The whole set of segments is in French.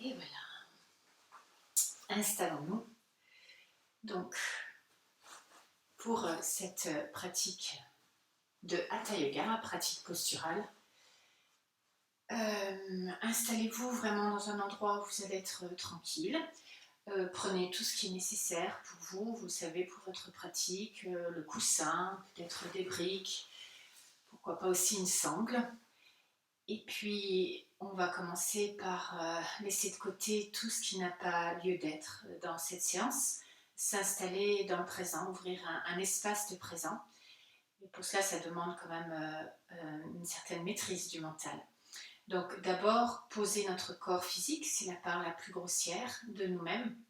Et voilà, installons-nous. Donc, pour cette pratique de Hatha Yoga, pratique posturale, installez-vous vraiment dans un endroit où vous allez être tranquille. Prenez tout ce qui est nécessaire pour vous, vous le savez, pour votre pratique, le coussin, peut-être des briques, pourquoi pas aussi une sangle. Et puis, on va commencer par laisser de côté tout ce qui n'a pas lieu d'être dans cette séance, s'installer dans le présent, ouvrir un espace de présent. Et pour cela, ça demande quand même une certaine maîtrise du mental. Donc d'abord, poser notre corps physique, c'est la part la plus grossière de nous-mêmes,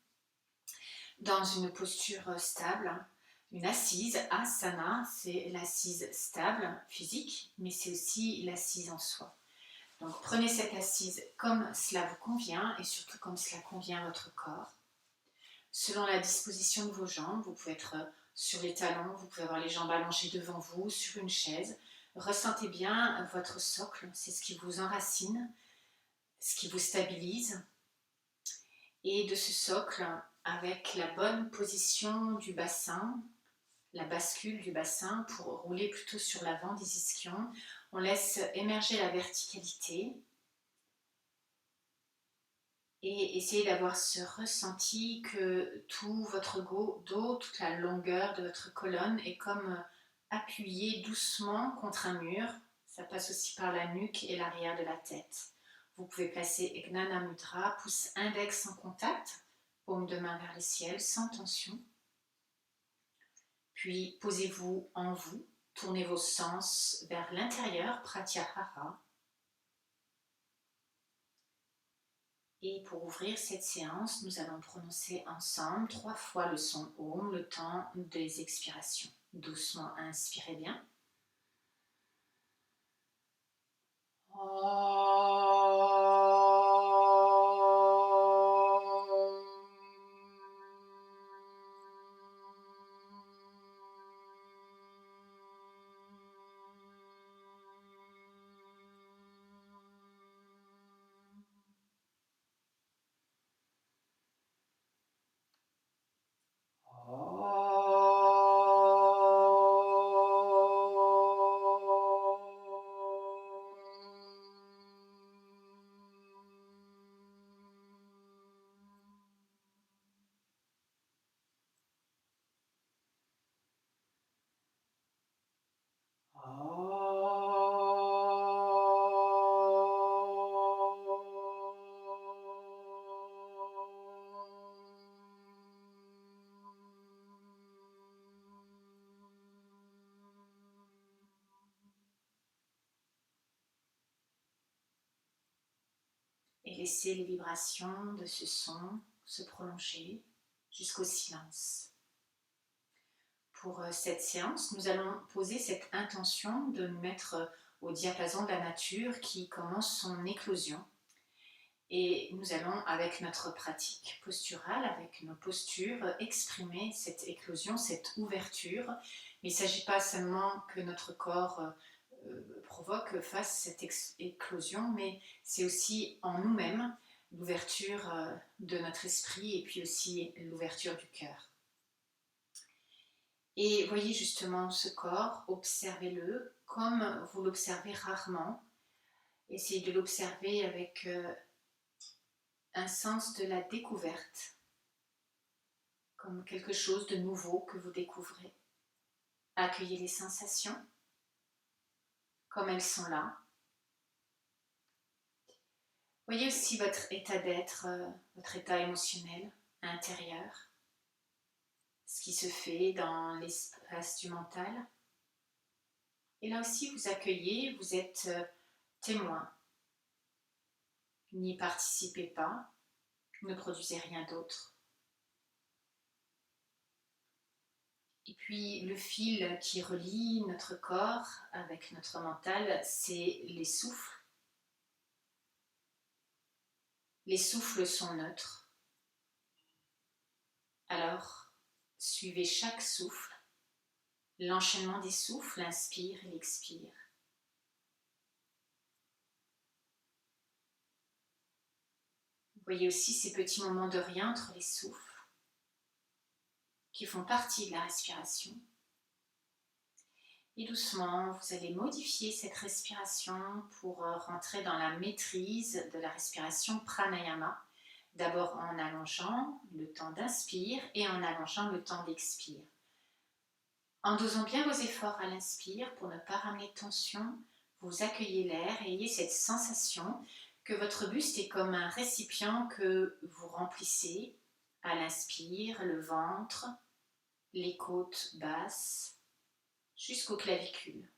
dans une posture stable, une assise, asana, c'est l'assise stable, physique, mais c'est aussi l'assise en soi. Donc prenez cette assise comme cela vous convient et surtout comme cela convient à votre corps. Selon la disposition de vos jambes, vous pouvez être sur les talons, vous pouvez avoir les jambes allongées devant vous, sur une chaise. Ressentez bien votre socle, c'est ce qui vous enracine, ce qui vous stabilise. Et de ce socle, avec la bonne position du bassin, la bascule du bassin pour rouler plutôt sur l'avant des ischions, on laisse émerger la verticalité et essayez d'avoir ce ressenti que tout votre dos, toute la longueur de votre colonne est comme appuyé doucement contre un mur. Ça passe aussi par la nuque et l'arrière de la tête. Vous pouvez placer Gnana Mudra, pouce index en contact, paume de main vers le ciel, sans tension. Puis posez-vous en vous, tournez vos sens vers l'intérieur, Pratyahara. Et pour ouvrir cette séance, nous allons prononcer ensemble 3 fois le son Om, le temps des expirations. Doucement, inspirez bien. Et laissez les vibrations de ce son se prolonger jusqu'au silence. Pour cette séance, nous allons poser cette intention de nous mettre au diapason de la nature qui commence son éclosion. Et nous allons, avec notre pratique posturale, avec nos postures, exprimer cette éclosion, cette ouverture. Mais il ne s'agit pas seulement que notre corps fasse cette éclosion, mais c'est aussi en nous-mêmes l'ouverture de notre esprit et puis aussi l'ouverture du cœur. Et voyez justement ce corps, observez-le comme vous l'observez rarement. Essayez de l'observer avec un sens de la découverte, comme quelque chose de nouveau que vous découvrez. Accueillez les sensations comme elles sont là. Voyez aussi votre état d'être, votre état émotionnel intérieur, ce qui se fait dans l'espace du mental. Et là aussi, vous accueillez, vous êtes témoin. N'y participez pas, ne produisez rien d'autre. Et puis le fil qui relie notre corps avec notre mental, c'est les souffles. Les souffles sont neutres. Alors, suivez chaque souffle, l'enchaînement des souffles, l'inspire et l'expire. Voyez aussi ces petits moments de rien entre les souffles qui font partie de la respiration. Et doucement, vous allez modifier cette respiration pour rentrer dans la maîtrise de la respiration pranayama. D'abord en allongeant le temps d'inspire et en allongeant le temps d'expire. En dosant bien vos efforts à l'inspire pour ne pas ramener de tension, vous accueillez l'air et ayez cette sensation que votre buste est comme un récipient que vous remplissez. À l'inspire, le ventre, les côtes basses, jusqu'aux clavicules.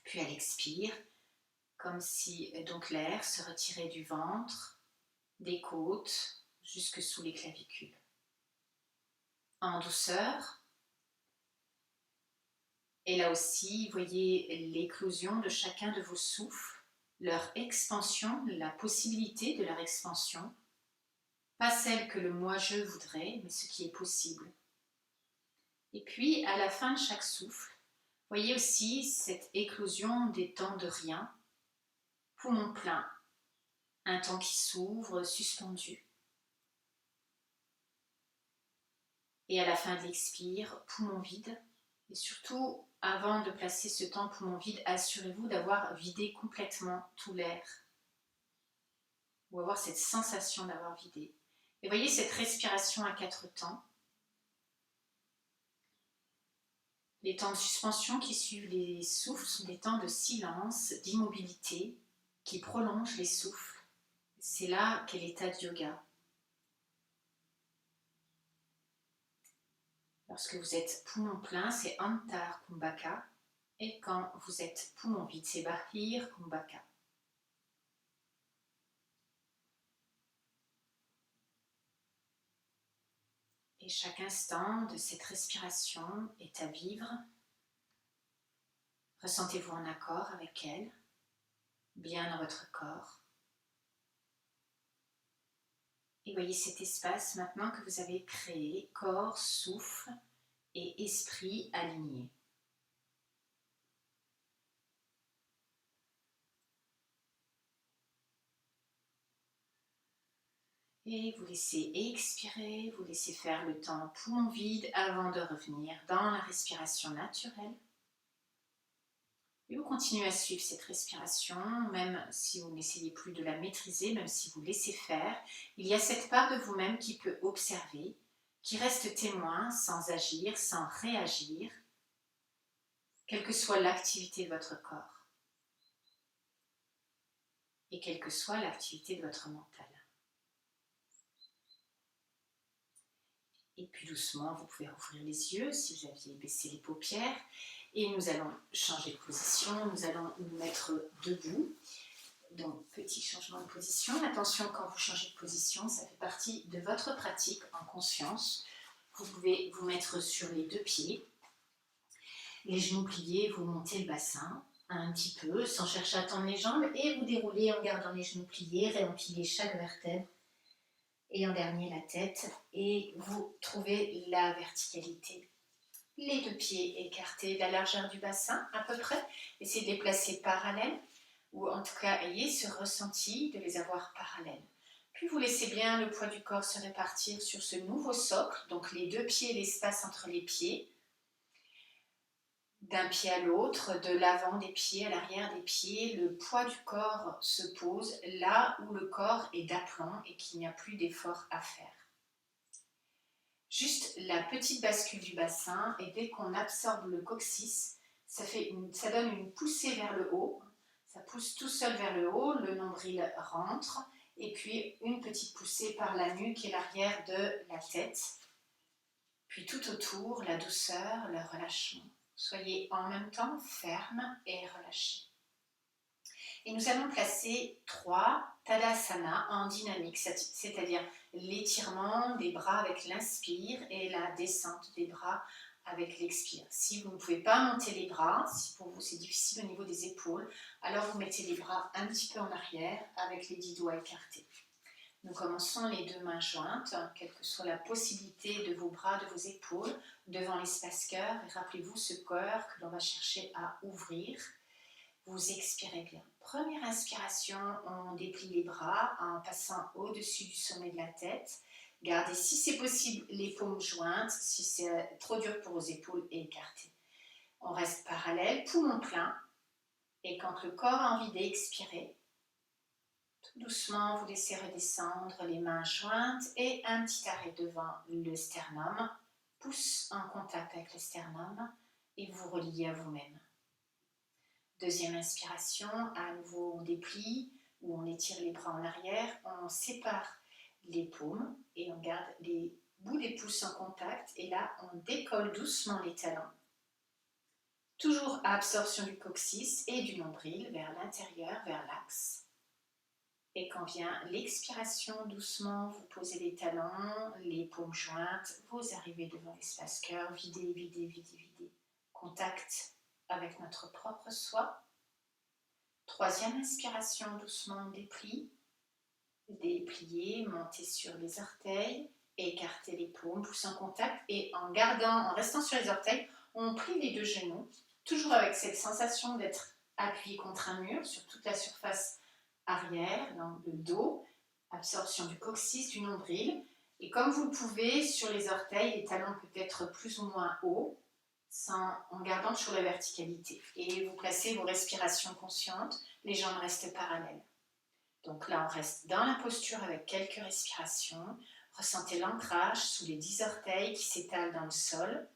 Puis à l'expire, comme si donc l'air se retirait du ventre, des côtes, jusque sous les clavicules. En douceur, et là aussi, voyez l'éclosion de chacun de vos souffles, leur expansion, la possibilité de leur expansion, pas celle que le moi-je voudrais, mais ce qui est possible. Et puis, à la fin de chaque souffle, voyez aussi cette éclosion des temps de rien, poumon plein, un temps qui s'ouvre, suspendu. Et à la fin de l'expire, poumon vide. Et surtout, avant de placer ce temps poumon vide, assurez-vous d'avoir vidé complètement tout l'air. Ou avoir cette sensation d'avoir vidé. Et voyez cette respiration à 4 temps. Les temps de suspension qui suivent les souffles sont des temps de silence, d'immobilité, qui prolongent les souffles. C'est là qu'est l'état de yoga. Lorsque vous êtes poumon plein, c'est Antar Kumbhaka. Et quand vous êtes poumon vide, c'est Bahir Kumbhaka. Et chaque instant de cette respiration est à vivre. Ressentez-vous en accord avec elle, bien dans votre corps. Et voyez cet espace maintenant que vous avez créé, corps, souffle et esprit alignés. Et vous laissez expirer, vous laissez faire le temps poumon vide avant de revenir dans la respiration naturelle. Et vous continuez à suivre cette respiration, même si vous n'essayez plus de la maîtriser, même si vous laissez faire. Il y a cette part de vous-même qui peut observer, qui reste témoin sans agir, sans réagir, quelle que soit l'activité de votre corps et quelle que soit l'activité de votre mental. Et puis doucement, vous pouvez rouvrir les yeux si vous aviez baissé les paupières. Et nous allons changer de position, nous allons nous mettre debout. Donc, petit changement de position. Attention, quand vous changez de position, ça fait partie de votre pratique en conscience. Vous pouvez vous mettre sur les 2 pieds. Les genoux pliés, vous montez le bassin un petit peu, sans chercher à tendre les jambes. Et vous déroulez en gardant les genoux pliés, réempilez chaque vertèbre. Et en dernier, la tête. Et vous trouvez la verticalité. Les 2 pieds écartés de la largeur du bassin, à peu près. Essayez de les placer parallèles, ou en tout cas, ayez ce ressenti de les avoir parallèles. Puis vous laissez bien le poids du corps se répartir sur ce nouveau socle, donc les 2 pieds, l'espace entre les pieds, d'un pied à l'autre, de l'avant des pieds à l'arrière des pieds, le poids du corps se pose là où le corps est d'aplomb et qu'il n'y a plus d'effort à faire. Juste la petite bascule du bassin, et dès qu'on absorbe le coccyx, ça donne une poussée vers le haut, ça pousse tout seul vers le haut, le nombril rentre, et puis une petite poussée par la nuque et l'arrière de la tête. Puis tout autour, la douceur, le relâchement. Soyez en même temps ferme et relâchés. Et nous allons placer 3 Tadasana en dynamique, c'est-à-dire l'étirement des bras avec l'inspire et la descente des bras avec l'expire. Si vous ne pouvez pas monter les bras, si pour vous c'est difficile au niveau des épaules, alors vous mettez les bras un petit peu en arrière avec les 10 doigts écartés. Nous commençons les 2 mains jointes, quelle que soit la possibilité de vos bras, de vos épaules, devant l'espace cœur. Et rappelez-vous ce cœur que l'on va chercher à ouvrir. Vous expirez bien. Première inspiration, on déplie les bras en passant au-dessus du sommet de la tête. Gardez, si c'est possible, les paumes jointes. Si c'est trop dur pour vos épaules, écartez. On reste parallèle, poumon plein. Et quand le corps a envie d'expirer, tout doucement, vous laissez redescendre les mains jointes et un petit arrêt devant le sternum. Pouce en contact avec le sternum et vous reliez à vous-même. Deuxième inspiration, à nouveau on déplie ou on étire les bras en arrière, on sépare les paumes et on garde les bouts des pouces en contact et là on décolle doucement les talons. Toujours à absorption du coccyx et du nombril vers l'intérieur, vers l'axe. Et quand vient l'expiration, doucement, vous posez les talons, les paumes jointes, vous arrivez devant l'espace cœur, videz, videz, videz, videz. Contact avec notre propre soi. Troisième inspiration, doucement, on déplie. Dépliez, montez sur les orteils, écartez les paumes, pouce en contact et en restant sur les orteils, on plie les deux genoux, toujours avec cette sensation d'être appuyé contre un mur sur toute la surface arrière, dans le dos, absorption du coccyx, du nombril. Et comme vous le pouvez, sur les orteils, les talons peuvent être plus ou moins hauts, en gardant toujours la verticalité. Et vous placez vos respirations conscientes, les jambes restent parallèles. Donc là, on reste dans la posture avec quelques respirations. Ressentez l'ancrage sous les 10 orteils qui s'étalent dans le sol,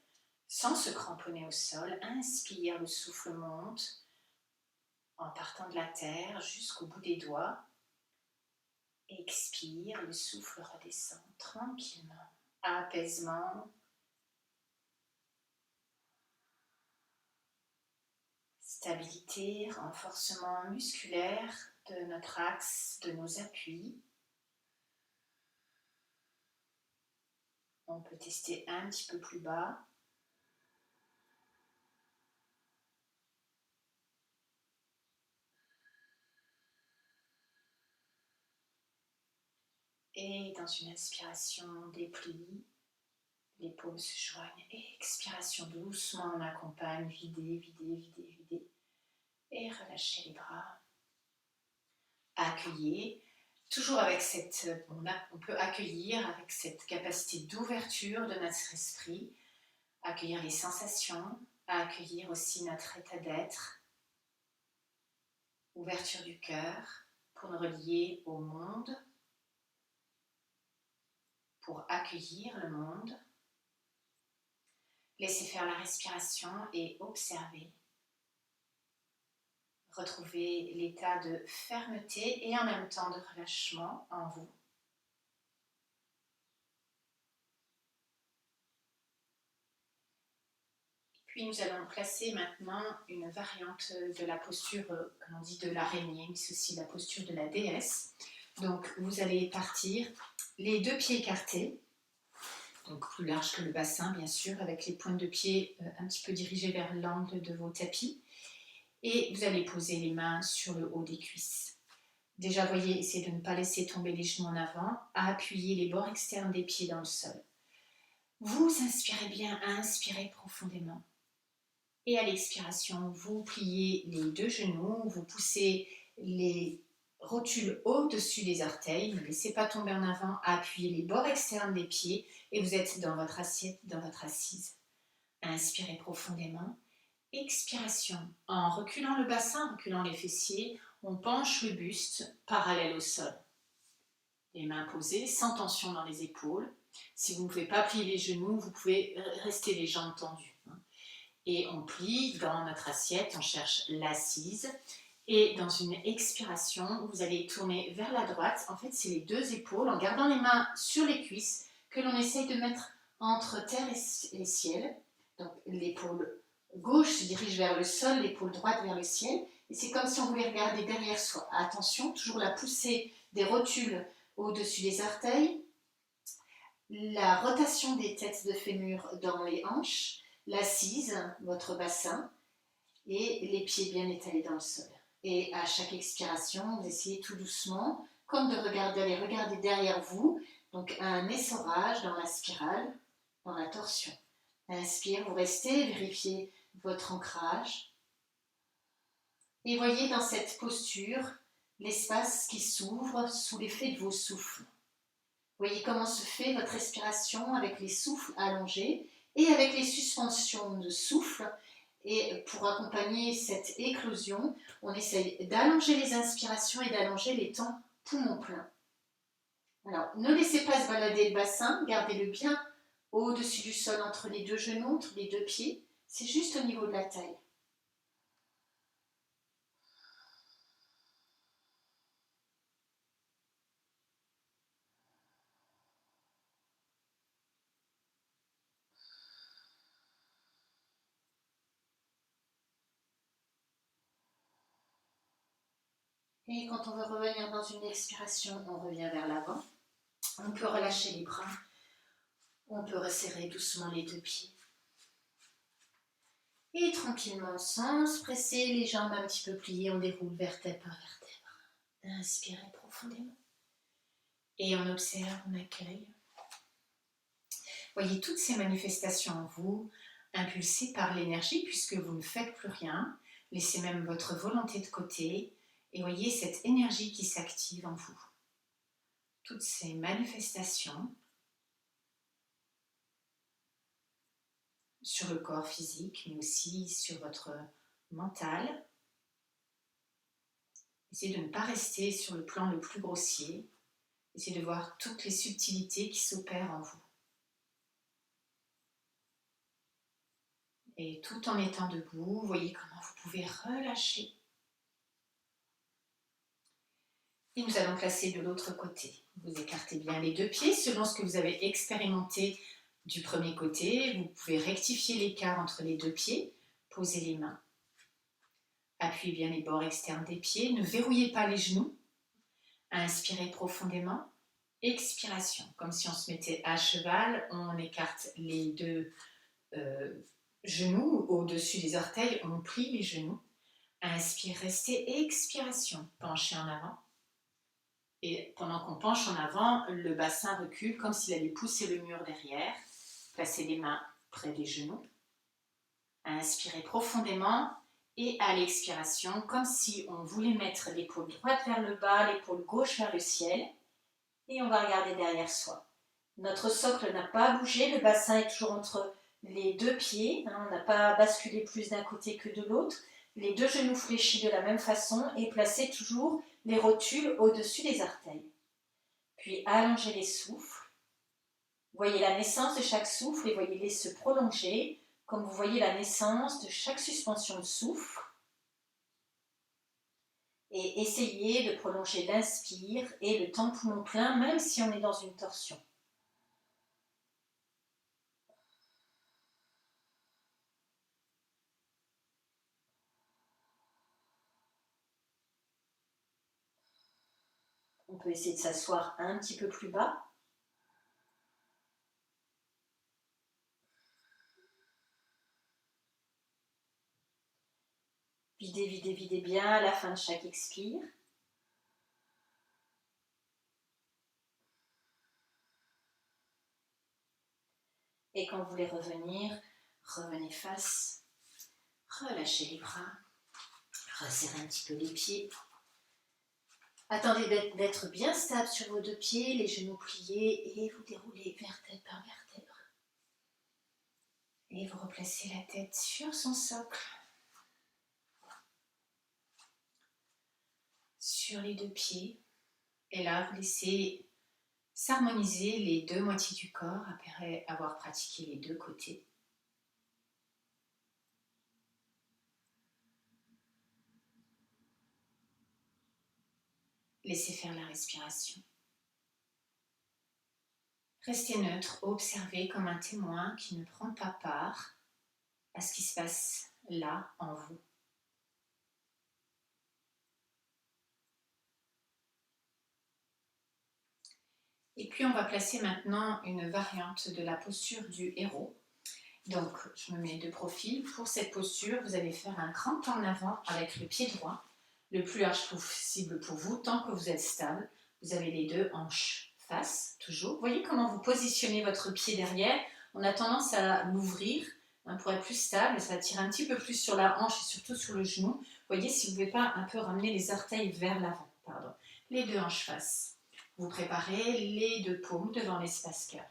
sans se cramponner au sol. Inspire, le souffle monte en partant de la terre jusqu'au bout des doigts. Expire, le souffle redescend tranquillement. Apaisement. Stabilité, renforcement musculaire de notre axe, de nos appuis. On peut tester un petit peu plus bas. Et dans une inspiration, on déplie, les paumes se joignent. Et expiration, doucement, on accompagne, videz, videz, videz, videz. Et relâchez les bras. Accueillez, toujours avec on peut accueillir avec cette capacité d'ouverture de notre esprit, accueillir les sensations, accueillir aussi notre état d'être, ouverture du cœur pour nous relier au monde, pour accueillir le monde. Laissez faire la respiration et observez. Retrouvez l'état de fermeté et en même temps de relâchement en vous. Puis nous allons placer maintenant une variante de la posture, comme on dit, de l'araignée, mais c'est aussi la posture de la déesse. Donc vous allez partir les deux pieds écartés, donc plus large que le bassin bien sûr, avec les pointes de pied un petit peu dirigées vers l'angle de vos tapis. Et vous allez poser les mains sur le haut des cuisses. Déjà, voyez, essayez de ne pas laisser tomber les genoux en avant, à appuyer les bords externes des pieds dans le sol. Vous inspirez bien, inspirez profondément. Et à l'expiration, vous pliez les deux genoux, vous poussez les rotules au-dessus des orteils, ne laissez pas tomber en avant, appuyez les bords externes des pieds et vous êtes dans votre assiette, dans votre assise. Inspirez profondément. Expiration, en reculant le bassin, en reculant les fessiers, on penche le buste parallèle au sol. Les mains posées, sans tension dans les épaules. Si vous ne pouvez pas plier les genoux, vous pouvez rester les jambes tendues. Et on plie dans notre assiette, on cherche l'assise. Et dans une expiration, vous allez tourner vers la droite. En fait, c'est les deux épaules, en gardant les mains sur les cuisses, que l'on essaye de mettre entre terre et ciel. Donc l'épaule gauche se dirige vers le sol, l'épaule droite vers le ciel. Et c'est comme si on voulait regarder derrière soi. Attention, toujours la poussée des rotules au-dessus des orteils. La rotation des têtes de fémur dans les hanches. L'assise, votre bassin, et les pieds bien étalés dans le sol. Et à chaque expiration, vous essayez tout doucement, comme d'aller regarder derrière vous, donc un essorage dans la spirale, dans la torsion. Inspire, vous restez, vérifiez votre ancrage. Et voyez dans cette posture l'espace qui s'ouvre sous l'effet de vos souffles. Voyez comment se fait votre respiration avec les souffles allongés et avec les suspensions de souffle. Et pour accompagner cette éclosion, on essaye d'allonger les inspirations et d'allonger les temps poumons pleins. Alors, ne laissez pas se balader le bassin, gardez-le bien au-dessus du sol, entre les deux genoux, entre les deux pieds. C'est juste au niveau de la taille. Et quand on veut revenir dans une expiration, on revient vers l'avant. On peut relâcher les bras. On peut resserrer doucement les deux pieds. Et tranquillement, sans se presser, les jambes un petit peu pliées, on déroule vertèbre par vertèbre. Inspirez profondément. Et on observe, on accueille. Voyez toutes ces manifestations en vous, impulsées par l'énergie, puisque vous ne faites plus rien. Laissez même votre volonté de côté. Et voyez cette énergie qui s'active en vous. Toutes ces manifestations sur le corps physique, mais aussi sur votre mental. Essayez de ne pas rester sur le plan le plus grossier. Essayez de voir toutes les subtilités qui s'opèrent en vous. Et tout en étant debout, voyez comment vous pouvez relâcher. Et nous allons placer de l'autre côté. Vous écartez bien les deux pieds selon ce que vous avez expérimenté du premier côté. Vous pouvez rectifier l'écart entre les deux pieds. Posez les mains. Appuyez bien les bords externes des pieds. Ne verrouillez pas les genoux. Inspirez profondément. Expiration. Comme si on se mettait à cheval. On écarte les deux genoux au-dessus des orteils. On plie les genoux. Inspire, restez. Expiration. Penchez en avant. Et pendant qu'on penche en avant, le bassin recule comme s'il allait pousser le mur derrière. Placez les mains près des genoux. Inspirez profondément et à l'expiration, comme si on voulait mettre l'épaule droite vers le bas, l'épaule gauche vers le ciel. Et on va regarder derrière soi. Notre socle n'a pas bougé, le bassin est toujours entre les deux pieds. On n'a pas basculé plus d'un côté que de l'autre. Les deux genoux fléchis de la même façon et placez toujours les rotules au-dessus des orteils. Puis allongez les souffles. Voyez la naissance de chaque souffle et voyez-les se prolonger comme vous voyez la naissance de chaque suspension de souffle. Et essayez de prolonger l'inspire et le temps poumon plein même si on est dans une torsion. On peut essayer de s'asseoir un petit peu plus bas. Videz, videz, videz bien à la fin de chaque expire. Et quand vous voulez revenir, revenez face, relâchez les bras, resserrez un petit peu les pieds. Attendez d'être bien stable sur vos deux pieds, les genoux pliés et vous déroulez vertèbre par vertèbre. Et vous replacez la tête sur son socle, sur les deux pieds. Et là, vous laissez s'harmoniser les deux moitiés du corps après avoir pratiqué les deux côtés. Laissez faire la respiration. Restez neutre, observez comme un témoin qui ne prend pas part à ce qui se passe là en vous. Et puis on va placer maintenant une variante de la posture du héros. Donc je me mets de profil. Pour cette posture, vous allez faire un grand pas en avant avec le pied droit, le plus large possible pour vous, tant que vous êtes stable. Vous avez les deux hanches face, toujours. Voyez comment vous positionnez votre pied derrière. On a tendance à l'ouvrir pour être plus stable. Ça tire un petit peu plus sur la hanche et surtout sur le genou. Voyez si vous ne pouvez pas un peu ramener les orteils vers l'avant. Pardon. Les deux hanches face. Vous préparez les deux paumes devant l'espace cœur.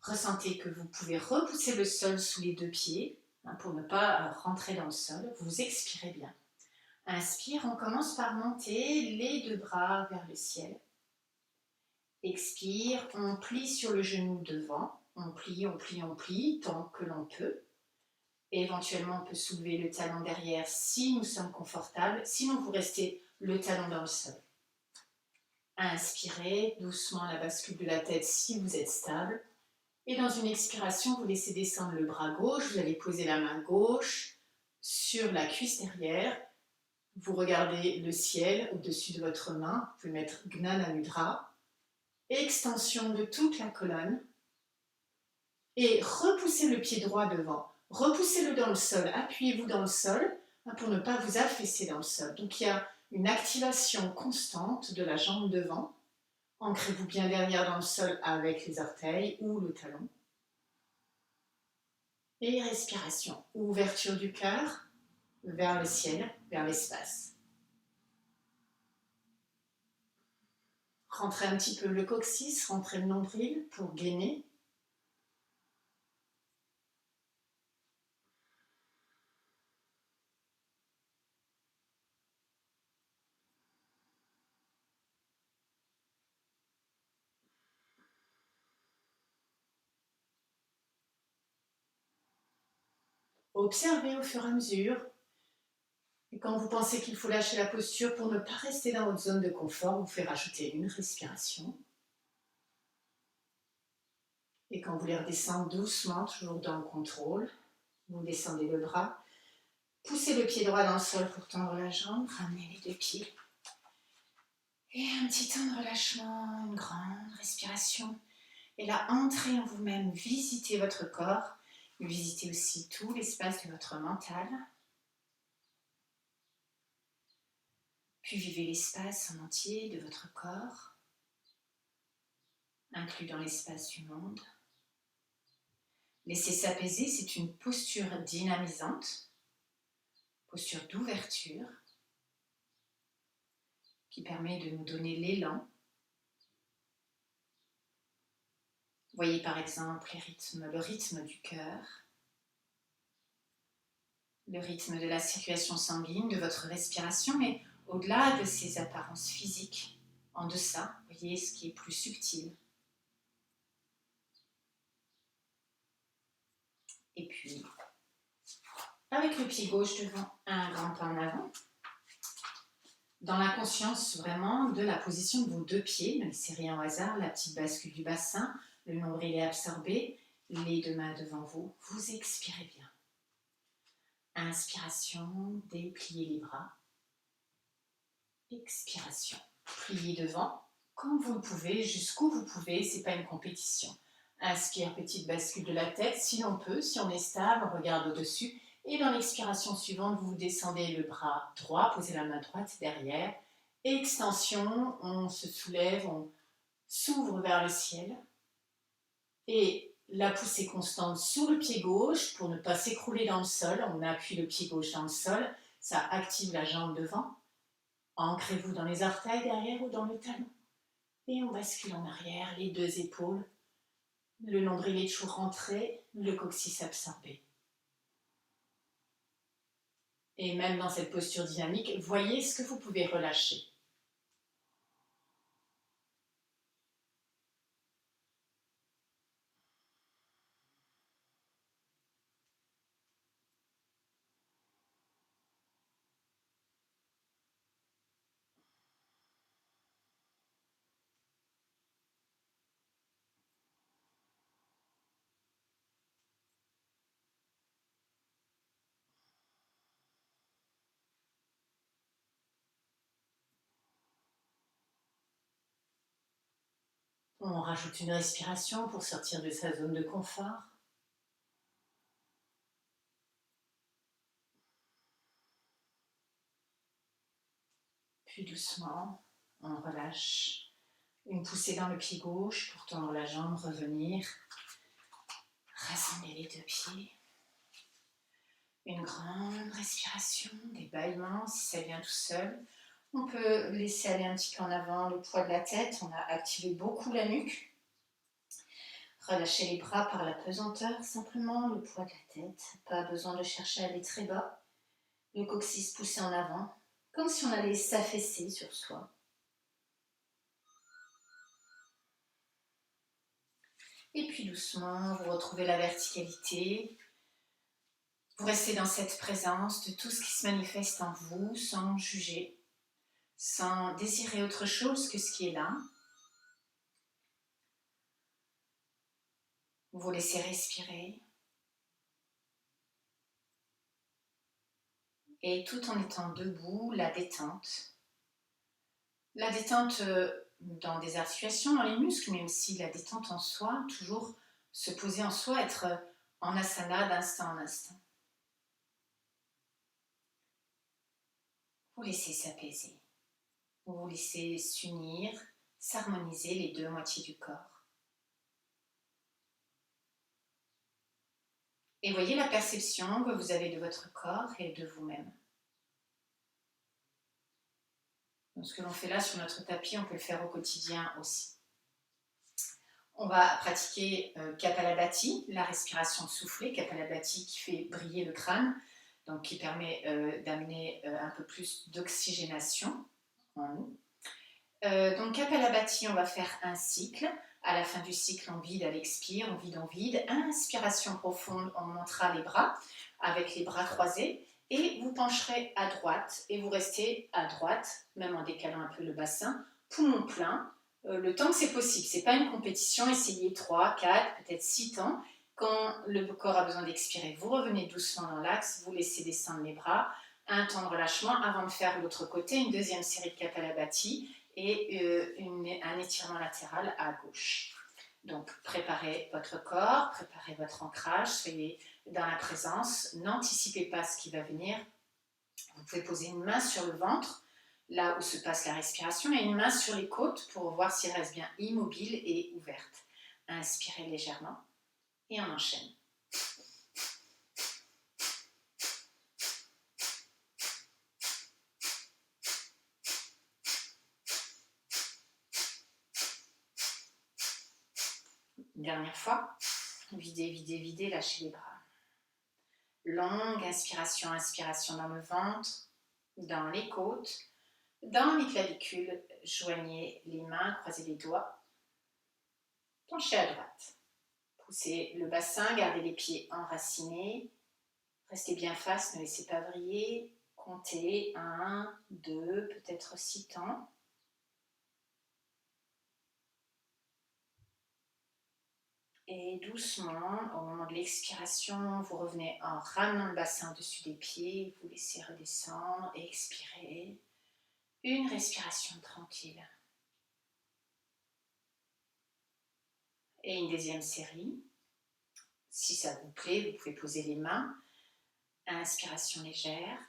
Ressentez que vous pouvez repousser le sol sous les deux pieds pour ne pas rentrer dans le sol. Vous expirez bien. Inspire, on commence par monter les deux bras vers le ciel. Expire, on plie sur le genou devant. On plie tant que l'on peut. Et éventuellement, on peut soulever le talon derrière si nous sommes confortables. Sinon, vous restez le talon dans le sol. Inspirez doucement la bascule de la tête si vous êtes stable. Et dans une expiration, vous laissez descendre le bras gauche. Vous allez poser la main gauche sur la cuisse derrière. Vous regardez le ciel au-dessus de votre main. Vous pouvez mettre Gnana Mudra. Extension de toute la colonne. Et repoussez le pied droit devant. Repoussez-le dans le sol. Appuyez-vous dans le sol pour ne pas vous affaisser dans le sol. Donc il y a une activation constante de la jambe devant. Ancrez-vous bien derrière dans le sol avec les orteils ou le talon. Et respiration. Ouverture du cœur vers le ciel, vers l'espace. Rentrez un petit peu le coccyx, rentrez le nombril pour gainer. Observez au fur et à mesure. Et quand vous pensez qu'il faut lâcher la posture pour ne pas rester dans votre zone de confort, vous faites rajouter une respiration. Et quand vous voulez redescendre doucement, toujours dans le contrôle, vous descendez le bras. Poussez le pied droit dans le sol pour tendre la jambe. Ramenez les deux pieds. Et un petit temps de relâchement, une grande respiration. Et là, entrez en vous-même, visitez votre corps. Visitez aussi tout l'espace de votre mental. Puis vivez l'espace en entier de votre corps, inclus dans l'espace du monde. Laissez s'apaiser, c'est une posture dynamisante, posture d'ouverture, qui permet de nous donner l'élan. Voyez par exemple le rythme du cœur, le rythme de la circulation sanguine, de votre respiration, mais au-delà de ces apparences physiques, en deçà, voyez ce qui est plus subtil. Et puis, avec le pied gauche devant, un grand pas en avant, dans la conscience vraiment de la position de vos deux pieds, ne laissez rien au hasard, la petite bascule du bassin, le nombril est absorbé, les deux mains devant vous, vous expirez bien. Inspiration, dépliez les bras. Expiration, pliez devant, comme vous le pouvez, jusqu'où vous pouvez, ce n'est pas une compétition. Inspire, petite bascule de la tête, si l'on peut, si on est stable, on regarde au-dessus. Et dans l'expiration suivante, vous descendez le bras droit, posez la main droite derrière. Extension, on se soulève, on s'ouvre vers le ciel. Et la poussée constante sous le pied gauche pour ne pas s'écrouler dans le sol. On appuie le pied gauche dans le sol, ça active la jambe devant. Ancrez-vous dans les orteils derrière ou dans le talon. Et on bascule en arrière, les deux épaules. Le nombril est toujours rentré, le coccyx absorbé. Et même dans cette posture dynamique, voyez ce que vous pouvez relâcher. On rajoute une respiration pour sortir de sa zone de confort. Puis doucement, on relâche. Une poussée dans le pied gauche pour tendre la jambe, revenir. Rassembler les deux pieds. Une grande respiration, des bâillements si ça vient tout seul. On peut laisser aller un petit peu en avant le poids de la tête. On a activé beaucoup la nuque. Relâchez les bras par la pesanteur, simplement le poids de la tête. Pas besoin de chercher à aller très bas. Le coccyx poussé en avant, comme si on allait s'affaisser sur soi. Et puis doucement, vous retrouvez la verticalité. Vous restez dans cette présence de tout ce qui se manifeste en vous, sans juger, sans désirer autre chose que ce qui est là. Vous vous laissez respirer. Et tout en étant debout, la détente. La détente dans des articulations, dans les muscles, mais aussi la détente en soi, toujours se poser en soi, être en asana d'instant en instant. Vous laissez s'apaiser. Vous laissez s'unir, s'harmoniser les deux moitiés du corps. Et voyez la perception que vous avez de votre corps et de vous-même. Donc, ce que l'on fait là sur notre tapis, on peut le faire au quotidien aussi. On va pratiquer Kapalabhati, la respiration soufflée, Kapalabhati qui fait briller le crâne, donc qui permet d'amener un peu plus d'oxygénation en nous. Donc Kapalabhati, on va faire un cycle. À la fin du cycle, on vide à l'expire, on vide, on vide. Inspiration profonde, on montera les bras avec les bras croisés et vous pencherez à droite et vous restez à droite, même en décalant un peu le bassin, poumon plein. Le temps que c'est possible, c'est pas une compétition, essayez 3, 4, peut-être 6 temps. Quand le corps a besoin d'expirer, vous revenez doucement dans l'axe, vous laissez descendre les bras, un temps de relâchement avant de faire l'autre côté, une deuxième série de Kapalabhati et un étirement latéral à gauche. Donc préparez votre corps, préparez votre ancrage, soyez dans la présence, n'anticipez pas ce qui va venir. Vous pouvez poser une main sur le ventre, là où se passe la respiration, et une main sur les côtes pour voir si elle reste bien immobile et ouverte. Inspirez légèrement et on enchaîne. Dernière fois, videz, videz, videz, lâchez les bras. Longue inspiration, inspiration dans le ventre, dans les côtes, dans les clavicules. Joignez les mains, croisez les doigts. Penchez à droite. Poussez le bassin, gardez les pieds enracinés. Restez bien face, ne laissez pas vriller. Comptez 1, 2, peut-être 6 temps. Et doucement, au moment de l'expiration, vous revenez en ramenant le bassin au-dessus des pieds. Vous laissez redescendre, expirez. Une respiration tranquille. Et une deuxième série. Si ça vous plaît, vous pouvez poser les mains. Inspiration légère.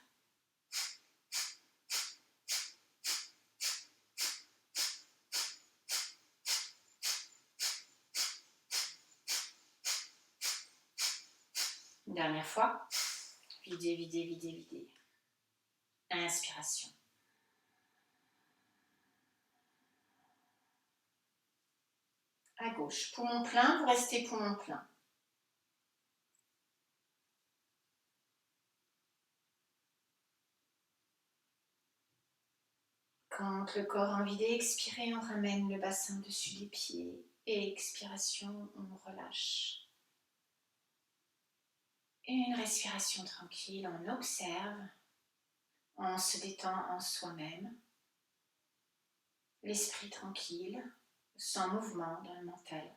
Une dernière fois. Videz, videz, videz, videz. Inspiration. À gauche. Poumon plein, vous restez poumon plein. Quand le corps a envie d'expirer, on ramène le bassin dessus des pieds. Et expiration, on relâche. Une respiration tranquille, on observe. On se détend en soi-même. L'esprit tranquille, sans mouvement dans le mental.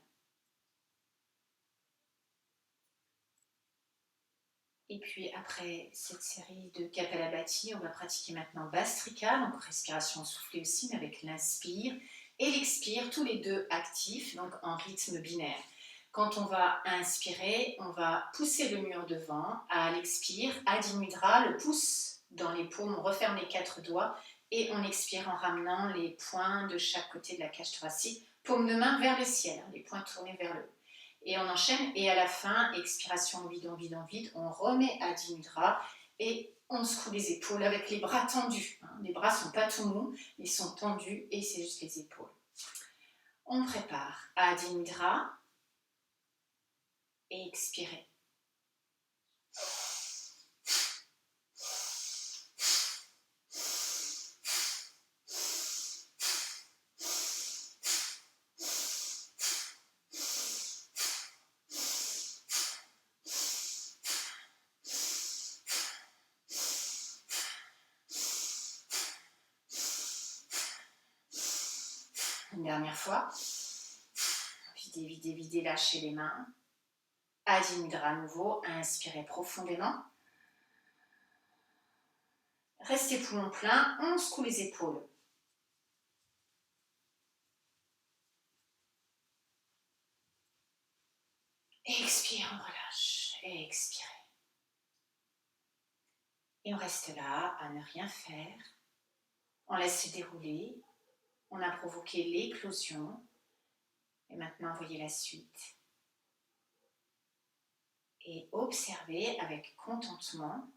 Et puis après cette série de Kapalabhati, on va pratiquer maintenant Bhastrika, donc respiration soufflée aussi, mais avec l'inspire et l'expire, tous les deux actifs, donc en rythme binaire. Quand on va inspirer, on va pousser le mur devant, à l'expire, Adi Mudra, le pouce dans les paumes, on referme les 4 doigts et on expire en ramenant les poings de chaque côté de la cage thoracique, paume de main vers le ciel, les poings tournés vers le haut. Et on enchaîne, et à la fin, expiration, on vide, on vide, on vide, on remet Adho Mudra et on secoue les épaules avec les bras tendus. Les bras ne sont pas tout mous, ils sont tendus et c'est juste les épaules. On prépare Adho Mudra et expirez. Une dernière fois. Videz, videz, videz, lâchez les mains. Adho Mudra à nouveau. Inspirez profondément. Restez poumon plein. On secoue les épaules. Expire, on relâche. Expirez. Et on reste là à ne rien faire. On laisse se dérouler. On a provoqué l'éclosion. Et maintenant, voyez la suite. Et observez avec contentement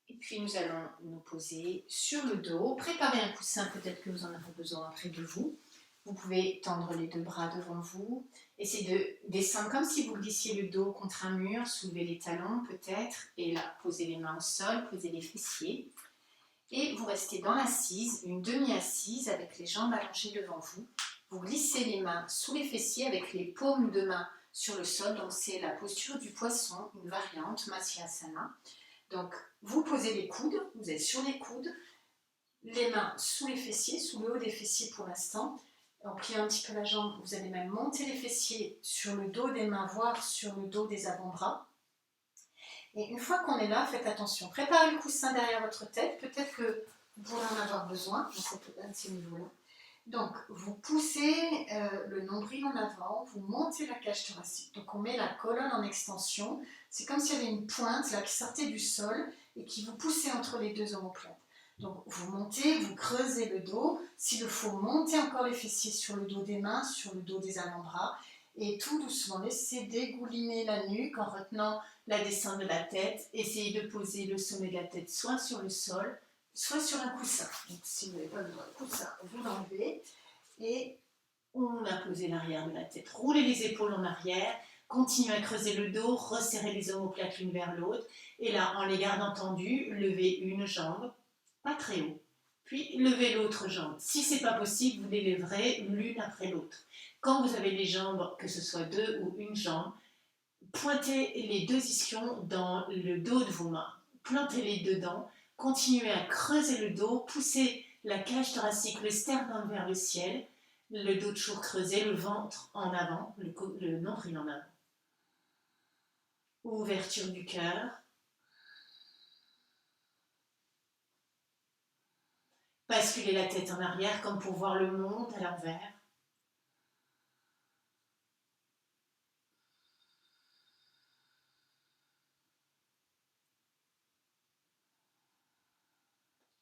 et puis nous allons nous poser sur le dos. Préparez un coussin, peut-être que vous en avez besoin près de vous. Vous pouvez tendre les deux bras devant vous. Essayez de descendre comme si vous glissiez le dos contre un mur. Soulevez les talons peut-être. Et là, posez les mains au sol, posez les fessiers. Et vous restez dans l'assise, une demi-assise avec les jambes allongées devant vous. Vous glissez les mains sous les fessiers avec les paumes de main sur le sol. Donc c'est la posture du poisson, une variante, Matsyasana. Donc vous posez les coudes, vous êtes sur les coudes, les mains sous les fessiers, sous le haut des fessiers pour l'instant. En pliant un petit peu la jambe, vous allez même monter les fessiers sur le dos des mains, voire sur le dos des avant-bras. Et une fois qu'on est là, faites attention. Préparez le coussin derrière votre tête. Peut-être que vous pourrez en avoir besoin à ce niveau-là. Donc, vous poussez le nombril en avant, vous montez la cage thoracique. Donc, on met la colonne en extension. C'est comme s'il y avait une pointe là, qui sortait du sol et qui vous poussait entre les deux omoplates. Donc, vous montez, vous creusez le dos. S'il le faut, montez encore les fessiers sur le dos des mains, sur le dos des avant-bras. Et tout doucement, laissez dégouliner la nuque en retenant la descente de la tête. Essayez de poser le sommet de la tête soit sur le sol, soit sur un coussin. Donc, si vous n'avez pas besoin de coussin, vous l'enlevez et on a posé l'arrière de la tête. Roulez les épaules en arrière, continuez à creuser le dos, resserrez les omoplates l'une vers l'autre. Et là, en les gardant tendues, levez une jambe, pas très haut. Puis levez l'autre jambe. Si ce n'est pas possible, vous les lèverez l'une après l'autre. Quand vous avez les jambes, que ce soit deux ou une jambe, pointez les deux ischions dans le dos de vos mains. Plantez-les dedans. Continuez à creuser le dos. Poussez la cage thoracique, le sternum vers le ciel. Le dos toujours creusé, le ventre en avant, le nombril en avant. Ouverture du cœur. Basculez la tête en arrière comme pour voir le monde à l'envers.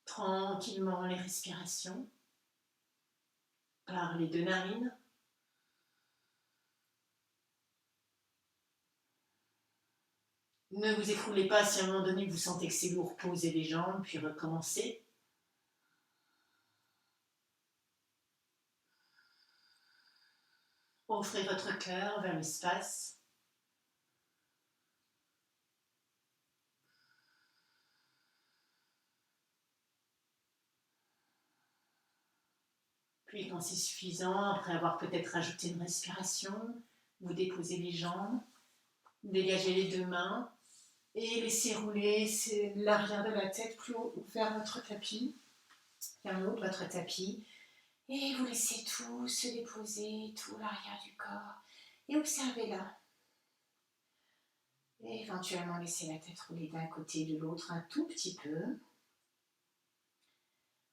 Tranquillement les respirations par les deux narines. Ne vous écroulez pas si à un moment donné vous sentez que c'est lourd, posez les jambes puis recommencez. Offrez votre cœur vers l'espace. Puis quand c'est suffisant, après avoir peut-être ajouté une respiration, vous déposez les jambes, dégagez les deux mains et laissez rouler l'arrière de la tête plus haut vers votre tapis, vers le haut de votre tapis. Et vous laissez tout se déposer, tout l'arrière du corps. Et observez là. Et éventuellement laissez la tête rouler d'un côté et de l'autre un tout petit peu.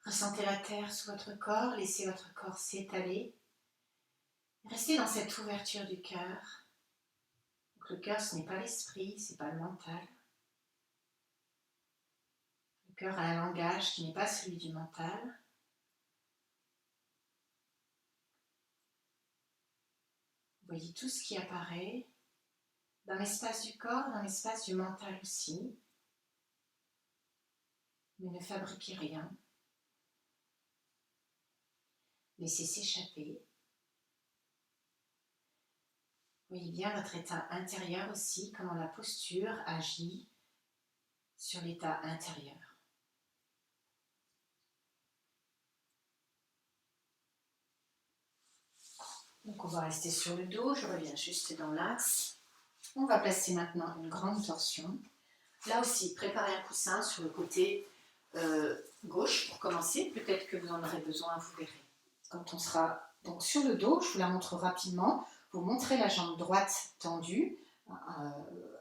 Ressentez la terre sous votre corps, laissez votre corps s'étaler. Restez dans cette ouverture du cœur. Donc, le cœur, ce n'est pas l'esprit, ce n'est pas le mental. Le cœur a un langage qui n'est pas celui du mental. Voyez tout ce qui apparaît dans l'espace du corps, dans l'espace du mental aussi. Mais ne fabriquez rien. Laissez s'échapper. Voyez bien votre état intérieur aussi, comment la posture agit sur l'état intérieur. Donc on va rester sur le dos, je reviens juste dans l'axe. On va placer maintenant une grande torsion. Là aussi, préparez un coussin sur le côté gauche pour commencer. Peut-être que vous en aurez besoin, vous verrez. Quand on sera donc sur le dos, je vous la montre rapidement. Vous montrez la jambe droite tendue.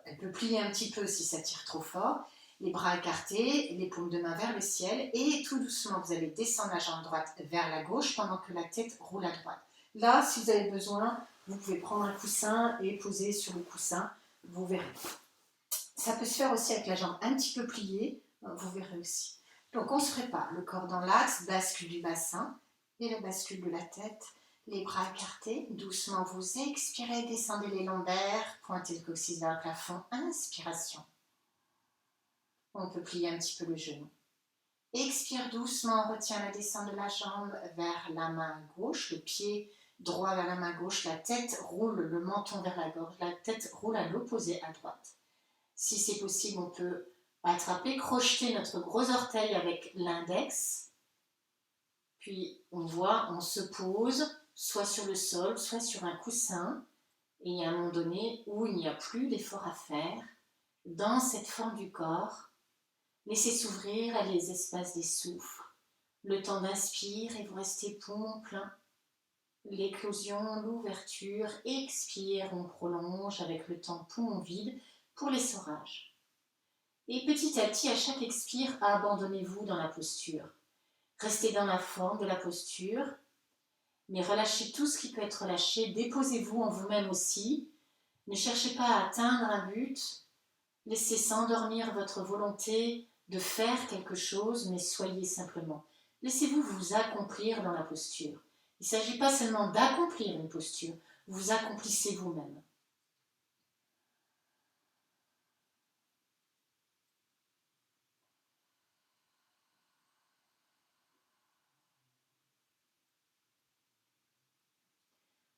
Elle peut plier un petit peu si ça tire trop fort. Les bras écartés, les paumes de main vers le ciel. Et tout doucement, vous allez descendre la jambe droite vers la gauche pendant que la tête roule à droite. Là, si vous avez besoin, vous pouvez prendre un coussin et poser sur le coussin. Vous verrez. Ça peut se faire aussi avec la jambe un petit peu pliée. Vous verrez aussi. Donc, on se prépare. Le corps dans l'axe, bascule du bassin et la bascule de la tête. Les bras écartés, doucement vous expirez, descendez les lombaires, pointez le coccyx vers le plafond, inspiration. On peut plier un petit peu le genou. Expire doucement, on retient la descente de la jambe vers la main gauche, le pied droit vers la main gauche, la tête roule, le menton vers la gorge, la tête roule à l'opposé à droite. Si c'est possible, on peut attraper, crocheter notre gros orteil avec l'index, puis on voit, on se pose, soit sur le sol, soit sur un coussin, et il y a un moment donné où il n'y a plus d'effort à faire, dans cette forme du corps, laissez s'ouvrir les espaces des souffles, le temps d'inspire et vous restez poumon plein, l'éclosion, l'ouverture, expire, on prolonge avec le temps poumon vide pour l'essorage. Et petit à petit, à chaque expire, abandonnez-vous dans la posture. Restez dans la forme de la posture, mais relâchez tout ce qui peut être relâché. Déposez-vous en vous-même aussi. Ne cherchez pas à atteindre un but. Laissez s'endormir votre volonté de faire quelque chose, mais soyez simplement. Laissez-vous vous accomplir dans la posture. Il ne s'agit pas seulement d'accomplir une posture, vous accomplissez vous-même.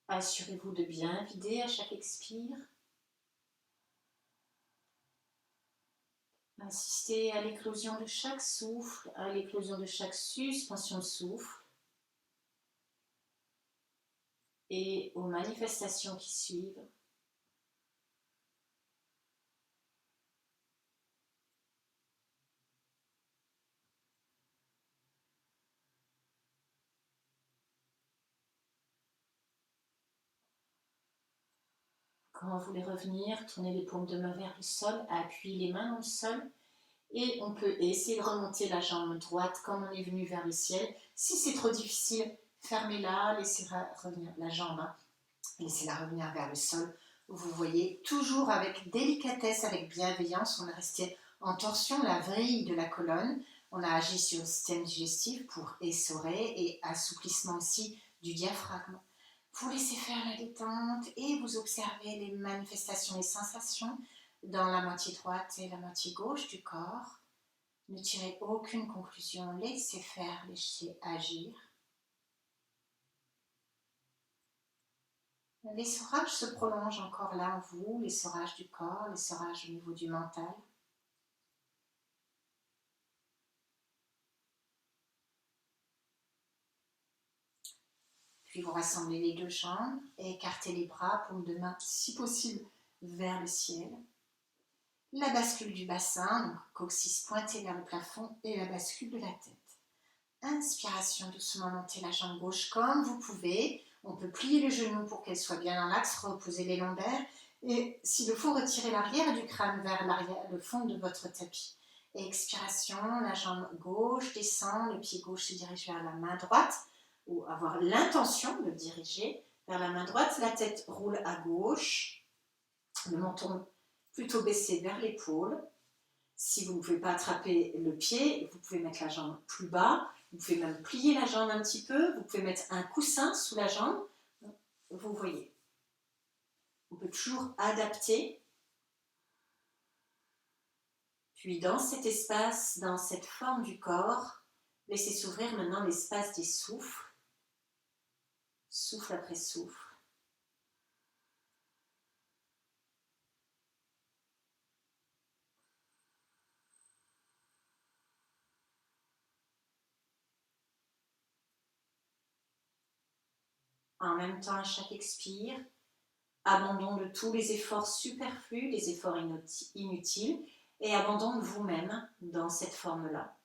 Assurez-vous de bien vider à chaque expire. Assistez à l'éclosion de chaque souffle, à l'éclosion de chaque suspension de souffle et aux manifestations qui suivent. Quand vous voulez revenir, tournez les paumes de main vers le sol, appuyez les mains dans le sol et on peut essayer de remonter la jambe droite comme on est venu vers le ciel. Si c'est trop difficile, fermez-la, laissez-la revenir la jambe, laissez-la revenir vers le sol. Vous voyez, toujours avec délicatesse, avec bienveillance, on est resté en torsion, la vrille de la colonne. On a agi sur le système digestif pour essorer et assouplissement aussi du diaphragme. Vous laissez faire la détente et vous observez les manifestations, les sensations dans la moitié droite et la moitié gauche du corps. Ne tirez aucune conclusion, laissez faire, laissez agir. L'essorage se prolonge encore là en vous, l'essorage du corps, l'essorage au niveau du mental. Puis vous rassemblez les deux jambes et écartez les bras, paume de main si possible vers le ciel. La bascule du bassin, donc coccyx pointé vers le plafond et la bascule de la tête. Inspiration, doucement montez la jambe gauche comme vous pouvez. On peut plier le genou pour qu'elle soit bien dans l'axe, reposer les lombaires. Et s'il le faut, retirer l'arrière du crâne vers l'arrière, le fond de votre tapis. Expiration, la jambe gauche descend, le pied gauche se dirige vers la main droite, ou avoir l'intention de le diriger vers la main droite. La tête roule à gauche, le menton plutôt baissé vers l'épaule. Si vous ne pouvez pas attraper le pied, vous pouvez mettre la jambe plus bas. Vous pouvez même plier la jambe un petit peu. Vous pouvez mettre un coussin sous la jambe. Vous voyez. On peut toujours adapter. Puis dans cet espace, dans cette forme du corps, laissez s'ouvrir maintenant l'espace des souffles, souffle après souffle. En même temps, à chaque expire, abandon de tous les efforts superflus, les efforts inutiles, et abandon de vous-même dans cette forme-là.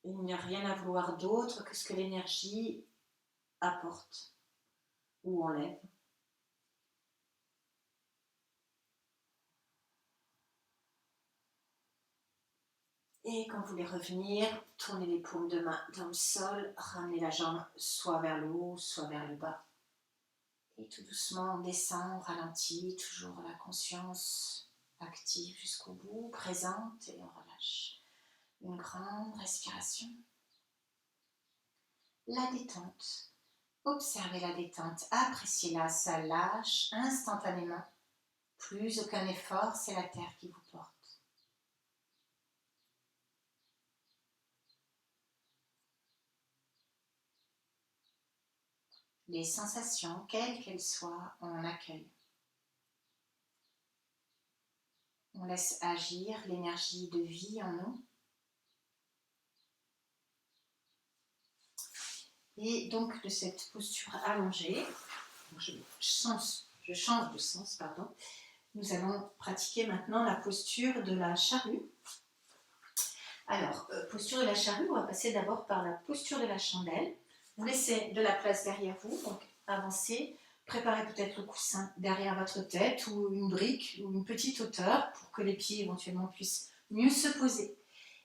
Il n'y a rien à vouloir d'autre que ce que l'énergie apporte ou enlève. Et quand vous voulez revenir, tournez les paumes de main dans le sol, ramenez la jambe soit vers le haut, soit vers le bas. Et tout doucement, on descend, on ralentit, toujours la conscience active jusqu'au bout, présente, et on relâche. Une grande respiration. La détente. Observez la détente, appréciez-la, ça lâche instantanément. Plus aucun effort, c'est la terre qui vous porte. Les sensations, quelles qu'elles soient, on accueille. On laisse agir l'énergie de vie en nous. Et donc de cette posture allongée, je change de sens, nous allons pratiquer maintenant la posture de la charrue. Alors, posture de la charrue, on va passer d'abord par la posture de la chandelle. Vous laissez de la place derrière vous, donc avancez, préparez peut-être le coussin derrière votre tête ou une brique ou une petite hauteur pour que les pieds éventuellement puissent mieux se poser.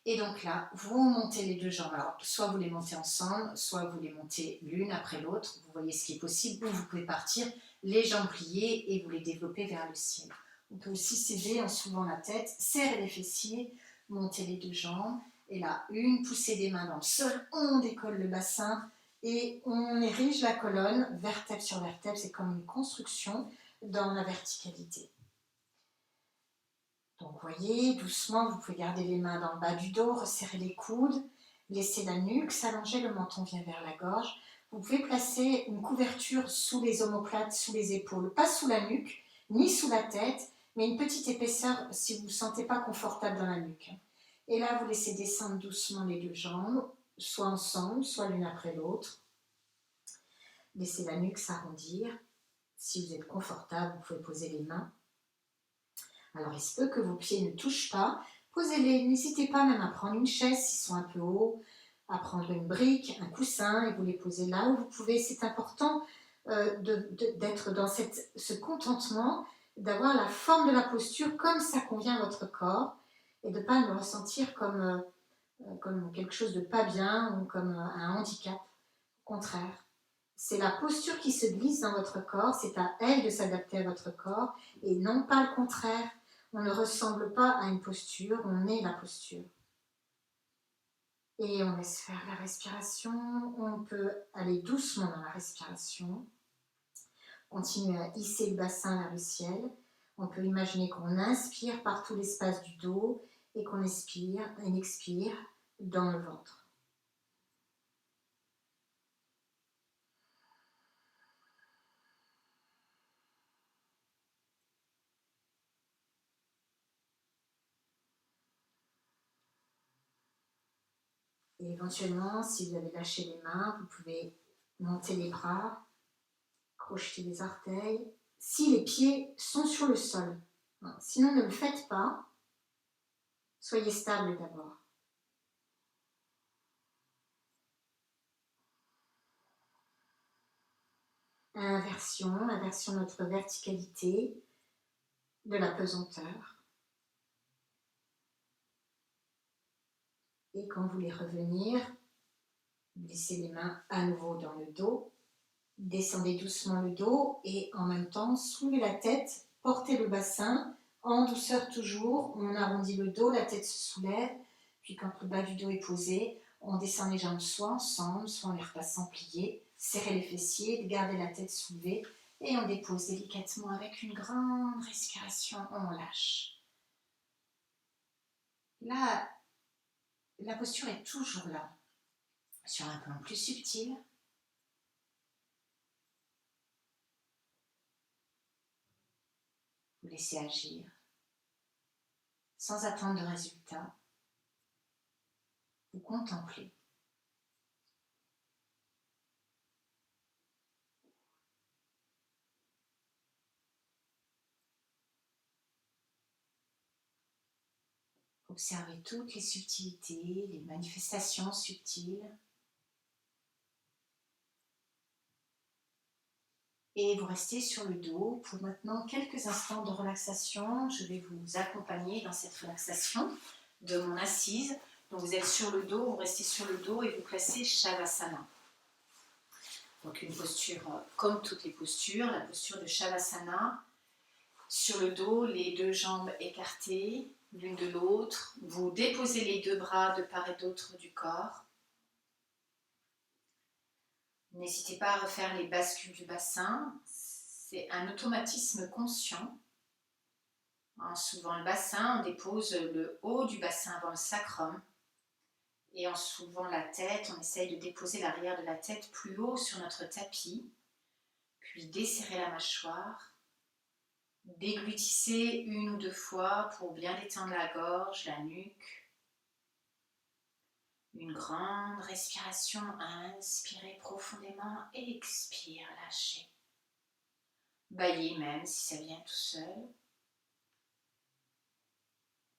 Et donc là, vous montez les deux jambes. Alors, soit vous les montez ensemble, soit vous les montez l'une après l'autre. Vous voyez ce qui est possible. Ou vous pouvez partir les jambes pliées et vous les développer vers le ciel. On peut aussi s'aider en soulevant la tête, serrer les fessiers, monter les deux jambes. Et là, une poussée des mains dans le sol. On décolle le bassin et on érige la colonne vertèbre sur vertèbre. C'est comme une construction dans la verticalité. Donc, vous voyez, doucement, vous pouvez garder les mains dans le bas du dos, resserrer les coudes, laisser la nuque s'allonger, le menton vient vers la gorge. Vous pouvez placer une couverture sous les omoplates, sous les épaules, pas sous la nuque, ni sous la tête, mais une petite épaisseur si vous ne vous sentez pas confortable dans la nuque. Et là, vous laissez descendre doucement les deux jambes, soit ensemble, soit l'une après l'autre. Laissez la nuque s'arrondir. Si vous êtes confortable, vous pouvez poser les mains. Alors, il se peut que vos pieds ne touchent pas. Posez-les. N'hésitez pas même à prendre une chaise s'ils sont un peu hauts, à prendre une brique, un coussin et vous les posez là où vous pouvez. C'est important d'être dans ce contentement, d'avoir la forme de la posture comme ça convient à votre corps et de ne pas le ressentir comme quelque chose de pas bien ou comme un handicap. Au contraire. C'est la posture qui se glisse dans votre corps, c'est à elle de s'adapter à votre corps et non pas le contraire. On ne ressemble pas à une posture, on est la posture. Et on laisse faire la respiration, on peut aller doucement dans la respiration, continuer à hisser le bassin vers le ciel. On peut imaginer qu'on inspire par tout l'espace du dos et qu'on expire dans le ventre. Et éventuellement, si vous avez lâché les mains, vous pouvez monter les bras, crocheter les orteils, si les pieds sont sur le sol. Sinon, ne le faites pas. Soyez stable d'abord. Inversion de notre verticalité, de la pesanteur. Et quand vous voulez revenir, glissez les mains à nouveau dans le dos. Descendez doucement le dos et en même temps, soulevez la tête, portez le bassin, en douceur toujours. On arrondit le dos, la tête se soulève. Puis quand le bas du dos est posé, on descend les jambes soit ensemble, soit en les repassant pliées. Serrez les fessiers, gardez la tête soulevée et on dépose délicatement avec une grande respiration, on lâche. Là, la posture est toujours là. Sur un plan plus subtil, vous laissez agir sans attendre de résultat. Vous contemplez. Observez toutes les subtilités, les manifestations subtiles. Et vous restez sur le dos pour maintenant quelques instants de relaxation. Je vais vous accompagner dans cette relaxation de mon assise. Donc vous êtes sur le dos, vous restez sur le dos et vous placez Shavasana. Donc une posture comme toutes les postures, la posture de Shavasana. Sur le dos, les deux jambes écartées l'une de l'autre. Vous déposez les deux bras de part et d'autre du corps. N'hésitez pas à refaire les bascules du bassin. C'est un automatisme conscient. En soulevant le bassin, on dépose le haut du bassin avant le sacrum. Et en soulevant la tête, on essaye de déposer l'arrière de la tête plus haut sur notre tapis. Puis desserrer la mâchoire. Déglutissez une ou deux fois pour bien détendre la gorge, la nuque. Une grande respiration, inspirez profondément, expire, lâchez. Baillez même si ça vient tout seul.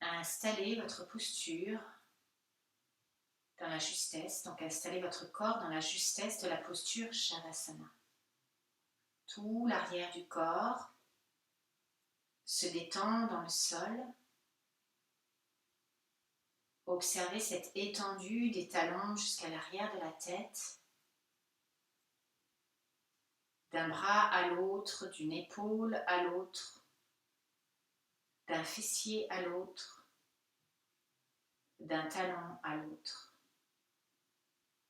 Installez votre posture dans la justesse, donc installez votre corps dans la justesse de la posture Shavasana. Tout l'arrière du corps se détend dans le sol. Observez cette étendue des talons jusqu'à l'arrière de la tête, d'un bras à l'autre, d'une épaule à l'autre, d'un fessier à l'autre, d'un talon à l'autre.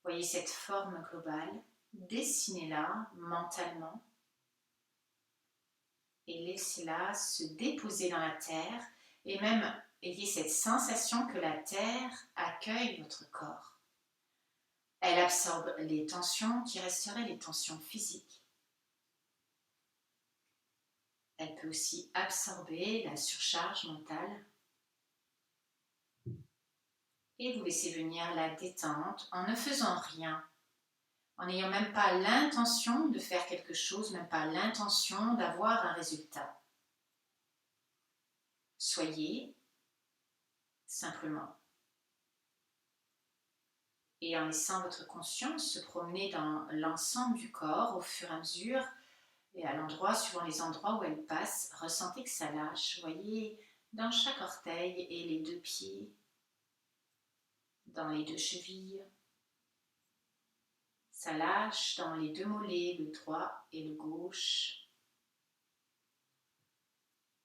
Voyez cette forme globale, dessinez-la mentalement et laissez-la se déposer dans la terre et même ayez cette sensation que la terre accueille votre corps. Elle absorbe les tensions qui resteraient les tensions physiques. Elle peut aussi absorber la surcharge mentale. Et vous laissez venir la détente en ne faisant rien, en n'ayant même pas l'intention de faire quelque chose, même pas l'intention d'avoir un résultat. Soyez simplement. Et en laissant votre conscience se promener dans l'ensemble du corps au fur et à mesure, et à l'endroit, suivant les endroits où elle passe, ressentez que ça lâche. Voyez dans chaque orteil et les deux pieds, dans les deux chevilles. Ça lâche dans les deux mollets, le droit et le gauche.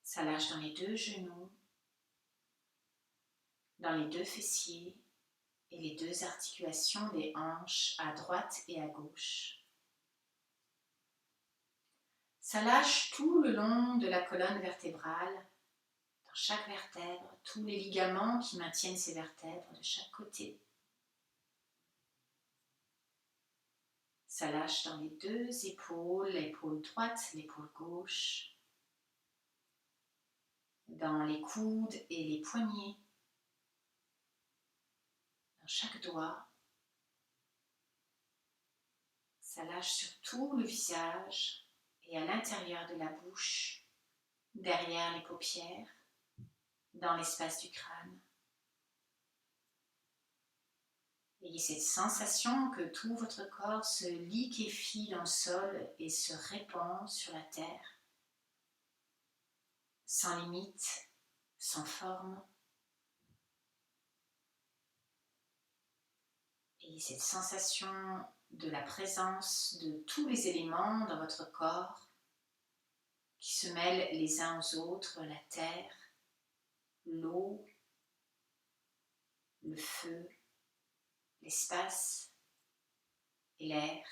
Ça lâche dans les deux genoux, dans les deux fessiers et les deux articulations des hanches à droite et à gauche. Ça lâche tout le long de la colonne vertébrale, dans chaque vertèbre, tous les ligaments qui maintiennent ces vertèbres de chaque côté. Ça lâche dans les deux épaules, l'épaule droite, l'épaule gauche, dans les coudes et les poignets, dans chaque doigt. Ça lâche sur tout le visage et à l'intérieur de la bouche, derrière les paupières, dans l'espace du crâne. Ayez cette sensation que tout votre corps se liquéfie dans le sol et se répand sur la terre, sans limite, sans forme. Ayez cette sensation de la présence de tous les éléments dans votre corps qui se mêlent les uns aux autres, la terre, l'eau, le feu, l'espace et l'air.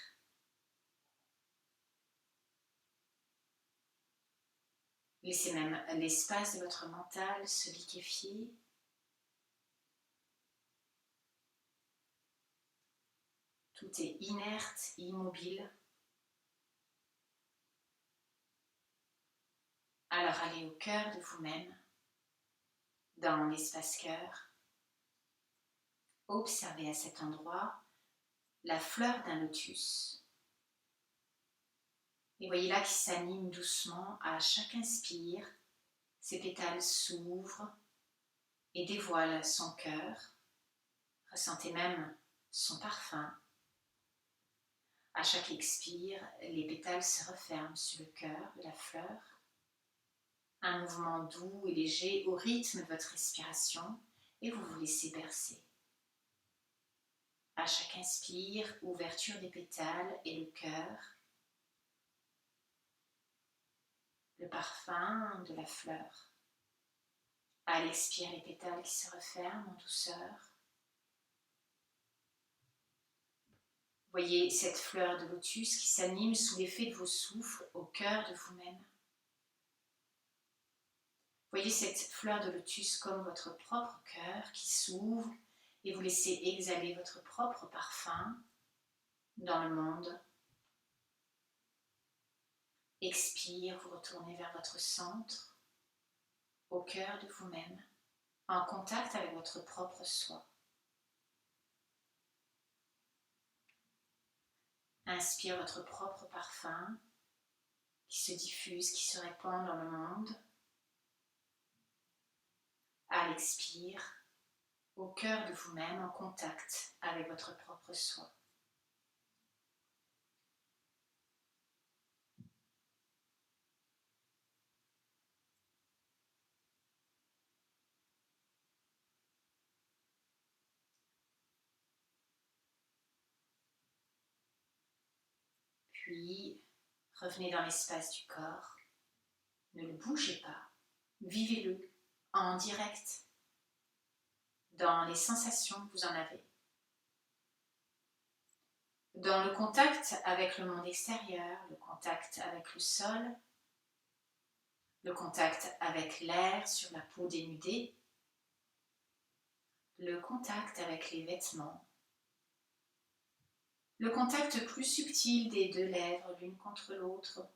Laissez même l'espace de votre mental se liquéfier. Tout est inerte, immobile. Alors allez au cœur de vous-même, dans l'espace cœur. Observez à cet endroit la fleur d'un lotus. Et voyez-la qui s'anime doucement à chaque inspire. Ses pétales s'ouvrent et dévoilent son cœur. Ressentez même son parfum. À chaque expire, les pétales se referment sur le cœur de la fleur. Un mouvement doux et léger au rythme de votre respiration et vous vous laissez bercer. À chaque inspire, ouverture des pétales et le cœur. Le parfum de la fleur. À l'expire, les pétales qui se referment en douceur. Voyez cette fleur de lotus qui s'anime sous l'effet de vos souffles au cœur de vous-même. Voyez cette fleur de lotus comme votre propre cœur qui s'ouvre et vous laissez exhaler votre propre parfum dans le monde. Expire, vous retournez vers votre centre, au cœur de vous-même, en contact avec votre propre soi. Inspire votre propre parfum qui se diffuse, qui se répand dans le monde. À l'expire, au cœur de vous-même, en contact avec votre propre soi. Puis, revenez dans l'espace du corps. Ne le bougez pas. Vivez-le en direct, dans les sensations que vous en avez. Dans le contact avec le monde extérieur, le contact avec le sol, le contact avec l'air sur la peau dénudée, le contact avec les vêtements, le contact plus subtil des deux lèvres l'une contre l'autre,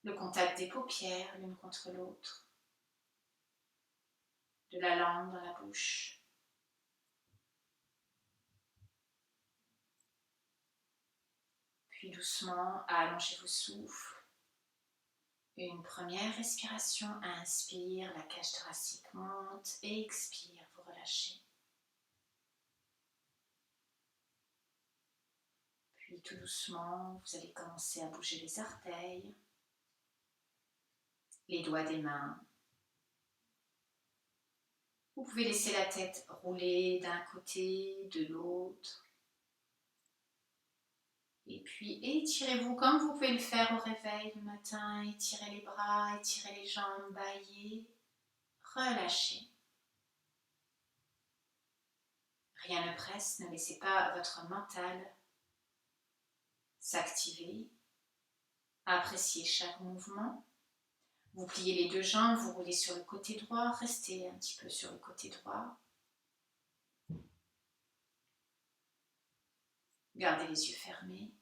le contact des paupières l'une contre l'autre, de la langue dans la bouche. Puis doucement, allongez vos souffles. Une première respiration, inspire, la cage thoracique monte et expire, vous relâchez. Puis tout doucement, vous allez commencer à bouger les orteils, les doigts des mains. Vous pouvez laisser la tête rouler d'un côté, de l'autre. Et puis étirez-vous comme vous pouvez le faire au réveil le matin. Étirez les bras, étirez les jambes, baillez, relâchez. Rien ne presse, ne laissez pas votre mental s'activer. Appréciez chaque mouvement. Vous pliez les deux jambes, vous roulez sur le côté droit, restez un petit peu sur le côté droit. Gardez les yeux fermés.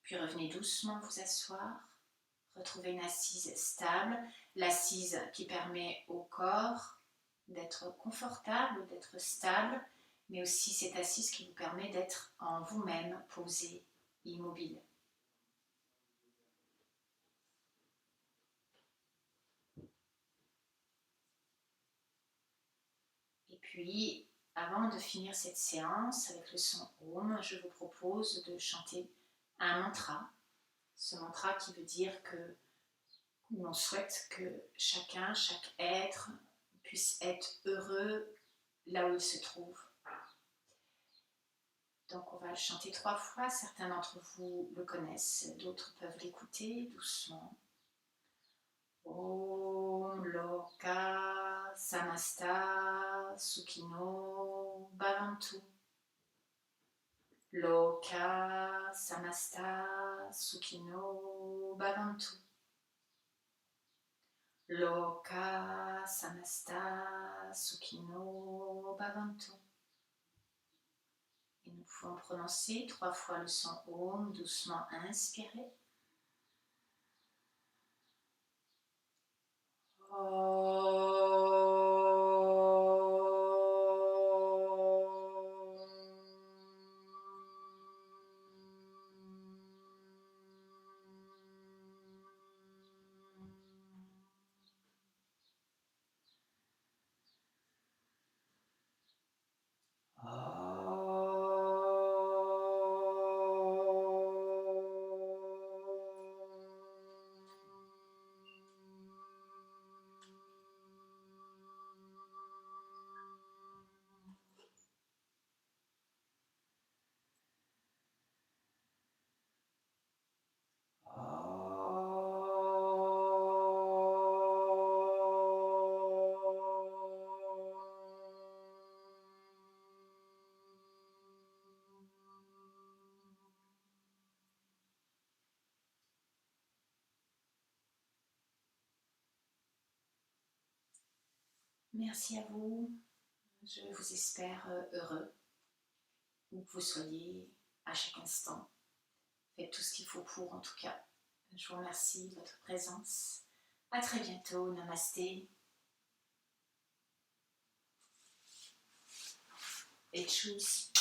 Puis revenez doucement vous asseoir. Retrouvez une assise stable, l'assise qui permet au corps d'être confortable, d'être stable, mais aussi cette assise qui vous permet d'être en vous-même, posé, immobile. Et puis, avant de finir cette séance avec le son Om, je vous propose de chanter un mantra. Ce mantra qui veut dire que l'on souhaite que chacun, chaque être puisse être heureux là où il se trouve. Donc on va le chanter 3 fois, certains d'entre vous le connaissent, d'autres peuvent l'écouter doucement. Om Loka Samasta Sukhino Bhavantu. Loka Samasta Sukhino Bhavantu. Loka Samasta Sukhino Bhavantu. Et nous pouvons prononcer 3 fois le son Om, doucement inspirer. Merci à vous. Je vous espère heureux, où que vous soyez à chaque instant. Faites tout ce qu'il faut pour, en tout cas. Je vous remercie de votre présence. À très bientôt. Namasté. Et tchuss.